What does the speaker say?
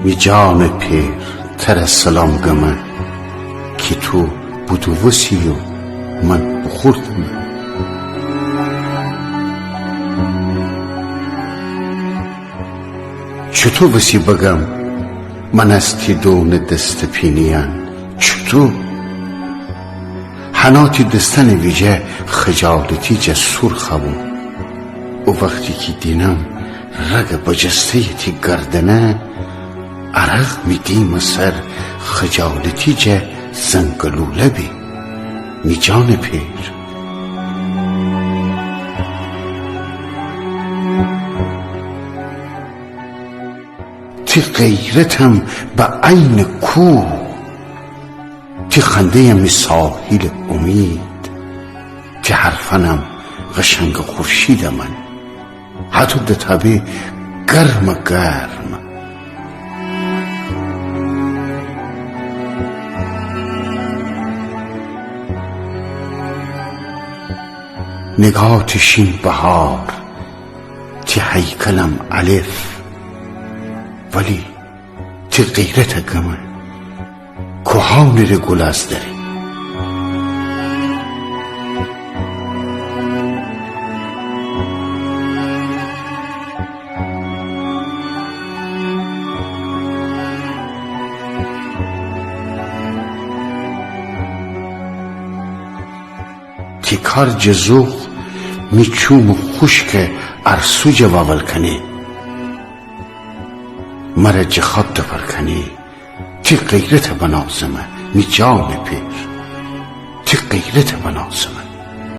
می جان پیر تر سلام گمه که تو بودو وسی و من بخوردم. چطور وسی بگم من از تی دون دست پینیان؟ چطور حناتی دستن ویجه خجالتی جسور خبو و وقتی که دینم رگ بجسته تی گردنه عرق می دیم سر خجالتی جه زنگلوله بی می جان پیر. تی غیرتم به عین کو، تی خنده می ساحل امید، تی حرفنم قشنگ خورشید من، حتی ده تبه گرم گرم. نگاه تشین بهار، تی هیکلم الف، ولی تی غیرت گمه کهان ره گل از داری. تی کار جزوخ می چوم خوشک ارسو جوابل کنی مرا جخاب دفر کنی. تی غیرت بنازمه می جان پیر، تی غیرت بنازمه.